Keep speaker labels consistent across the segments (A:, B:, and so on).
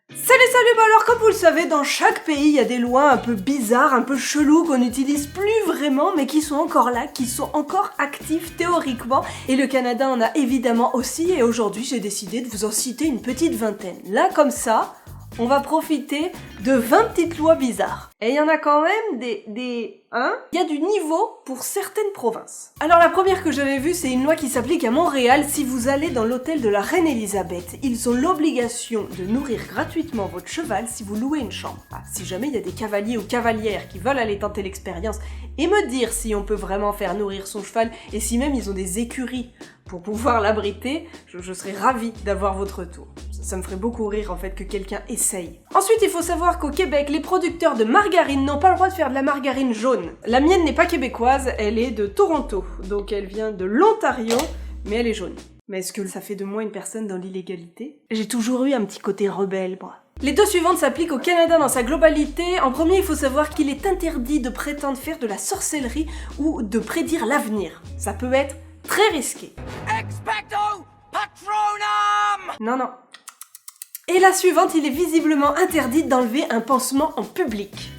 A: Salut, bah alors comme vous le savez, dans chaque pays, il y a des lois un peu bizarres, un peu chelous, qu'on n'utilise plus vraiment, mais qui sont encore là, qui sont encore actifs théoriquement. Et le Canada en a évidemment aussi, et aujourd'hui j'ai décidé de vous en citer une petite vingtaine. Là, comme ça, on va profiter de 20 petites lois bizarres. Et il y en a quand même il y a du niveau pour certaines provinces. Alors la première que j'avais vue, c'est une loi qui s'applique à Montréal. Si vous allez dans l'hôtel de la Reine Elisabeth, ils ont l'obligation de nourrir gratuitement votre cheval si vous louez une chambre. Ah, si jamais il y a des cavaliers ou cavalières qui veulent aller tenter l'expérience et me dire si on peut vraiment faire nourrir son cheval et si même ils ont des écuries pour pouvoir l'abriter, je serais ravie d'avoir votre retour. Ça me ferait beaucoup rire en fait que quelqu'un essaye. Ensuite, il faut savoir qu'au Québec, les producteurs de margarine n'ont pas le droit de faire de la margarine jaune. La mienne n'est pas québécoise, elle est de Toronto. Donc elle vient de l'Ontario, mais elle est jaune. Mais est-ce que ça fait de moi une personne dans l'illégalité? J'ai toujours eu un petit côté rebelle, moi. Les deux suivantes s'appliquent au Canada dans sa globalité. En premier, il faut savoir qu'il est interdit de prétendre faire de la sorcellerie ou de prédire l'avenir. Ça peut être très risqué. Expecto Patronum! Non. Et la suivante, il est visiblement interdit d'enlever un pansement en public.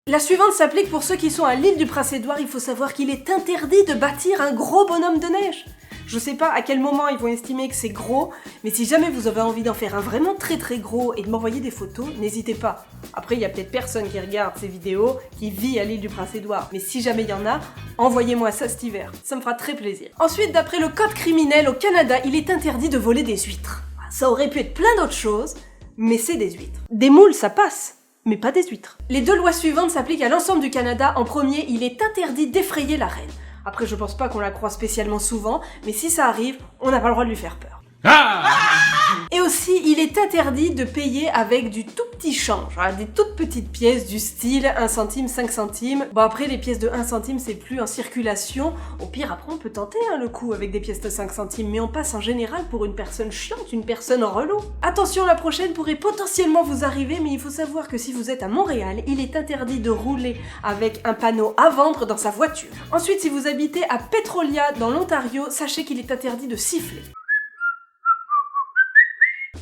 A: La suivante s'applique pour ceux qui sont à l'île du Prince-Édouard. Il faut savoir qu'il est interdit de bâtir un gros bonhomme de neige. Je sais pas à quel moment ils vont estimer que c'est gros, mais si jamais vous avez envie d'en faire un vraiment très gros et de m'envoyer des photos, n'hésitez pas. Après, il y a peut-être personne qui regarde ces vidéos, qui vit à l'île du Prince-Édouard, mais si jamais il y en a, envoyez-moi ça cet hiver. Ça me fera très plaisir. Ensuite, d'après le code criminel au Canada, il est interdit de voler des huîtres. Ça aurait pu être plein d'autres choses, mais c'est des huîtres. Des moules, ça passe, mais pas des huîtres. Les deux lois suivantes s'appliquent à l'ensemble du Canada. En premier, il est interdit d'effrayer la reine. Après, je pense pas qu'on la croise spécialement souvent, mais si ça arrive, on n'a pas le droit de lui faire peur. Et aussi, il est interdit de payer avec du tout petit change, des toutes petites pièces du style 1 centime, 5 centimes. Bon, après, les pièces de 1 centime, c'est plus en circulation. Au pire, après, on peut tenter le coup avec des pièces de 5 centimes, mais on passe en général pour une personne chiante, une personne relou. Attention, la prochaine pourrait potentiellement vous arriver, mais il faut savoir que si vous êtes à Montréal, il est interdit de rouler avec un panneau à vendre dans sa voiture. Ensuite, si vous habitez à Petrolia, dans l'Ontario, sachez qu'il est interdit de siffler.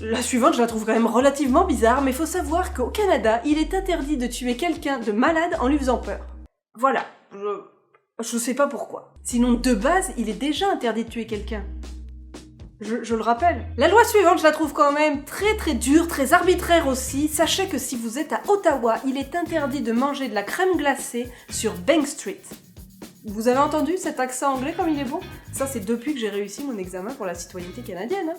A: La suivante, je la trouve quand même relativement bizarre, mais faut savoir qu'au Canada, il est interdit de tuer quelqu'un de malade en lui faisant peur. Voilà, je sais pas pourquoi. Sinon, de base, il est déjà interdit de tuer quelqu'un. Je le rappelle. La loi suivante, je la trouve quand même très dure, très arbitraire aussi. Sachez que si vous êtes à Ottawa, il est interdit de manger de la crème glacée sur Bank Street. Vous avez entendu cet accent anglais comme il est bon? Ça, c'est depuis que j'ai réussi mon examen pour la citoyenneté canadienne.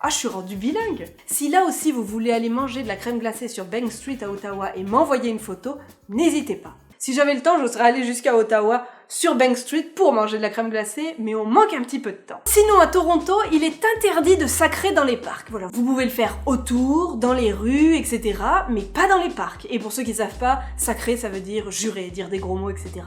A: Ah, je suis rendue bilingue! Si là aussi vous voulez aller manger de la crème glacée sur Bank Street à Ottawa et m'envoyer une photo, n'hésitez pas. Si j'avais le temps, je serais allée jusqu'à Ottawa sur Bank Street pour manger de la crème glacée, mais on manque un petit peu de temps. Sinon, à Toronto, il est interdit de sacrer dans les parcs. Voilà, vous pouvez le faire autour, dans les rues, etc., mais pas dans les parcs. Et pour ceux qui savent pas, sacrer, ça veut dire jurer, dire des gros mots, etc.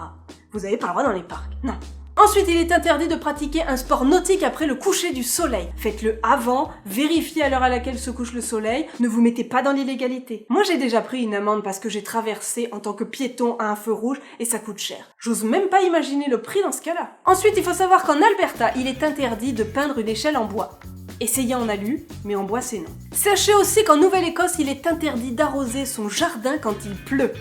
A: Vous avez pas le droit dans les parcs, non. Ensuite, il est interdit de pratiquer un sport nautique après le coucher du soleil. Faites-le avant, vérifiez à l'heure à laquelle se couche le soleil, ne vous mettez pas dans l'illégalité. Moi, j'ai déjà pris une amende parce que j'ai traversé en tant que piéton à un feu rouge et ça coûte cher. J'ose même pas imaginer le prix dans ce cas-là. Ensuite, il faut savoir qu'en Alberta, il est interdit de peindre une échelle en bois. Essayez en alu, mais en bois c'est non. Sachez aussi qu'en Nouvelle-Écosse, il est interdit d'arroser son jardin quand il pleut.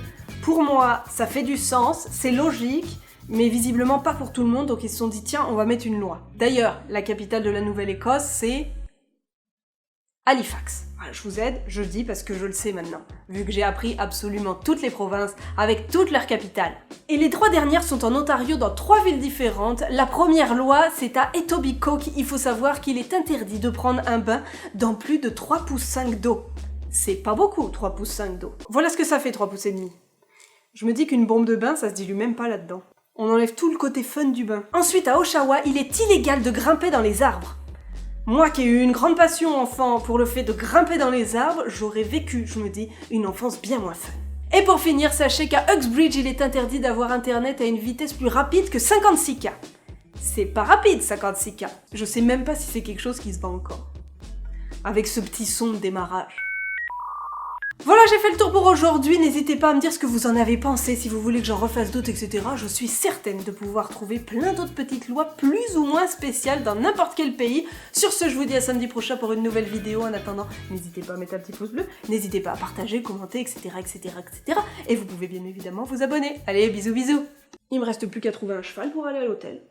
A: Pour moi, ça fait du sens, c'est logique, mais visiblement pas pour tout le monde, donc ils se sont dit tiens, on va mettre une loi. D'ailleurs, la capitale de la Nouvelle-Écosse, c'est Halifax. Voilà, je vous aide, je le dis parce que je le sais maintenant, vu que j'ai appris absolument toutes les provinces avec toutes leurs capitales. Et les 3 dernières sont en Ontario dans 3 villes différentes. La première loi, c'est à Etobicoke. Il faut savoir qu'il est interdit de prendre un bain dans plus de 3 pouces 5 d'eau. C'est pas beaucoup, 3 pouces 5 d'eau. Voilà ce que ça fait, 3 pouces et demi. Je me dis qu'une bombe de bain, ça se dilue même pas là-dedans. On enlève tout le côté fun du bain. Ensuite, à Oshawa, il est illégal de grimper dans les arbres. Moi qui ai eu une grande passion enfant pour le fait de grimper dans les arbres, j'aurais vécu, je me dis, une enfance bien moins fun. Et pour finir, sachez qu'à Uxbridge, il est interdit d'avoir internet à une vitesse plus rapide que 56K. C'est pas rapide, 56K. Je sais même pas si c'est quelque chose qui se vend encore. Avec ce petit son de démarrage. Voilà, j'ai fait le tour pour aujourd'hui, n'hésitez pas à me dire ce que vous en avez pensé, si vous voulez que j'en refasse d'autres, etc. Je suis certaine de pouvoir trouver plein d'autres petites lois plus ou moins spéciales dans n'importe quel pays. Sur ce, je vous dis à samedi prochain pour une nouvelle vidéo. En attendant, n'hésitez pas à mettre un petit pouce bleu, n'hésitez pas à partager, commenter, etc., etc., etc. Et vous pouvez bien évidemment vous abonner. Allez, bisous bisous. Il me reste plus qu'à trouver un cheval pour aller à l'hôtel.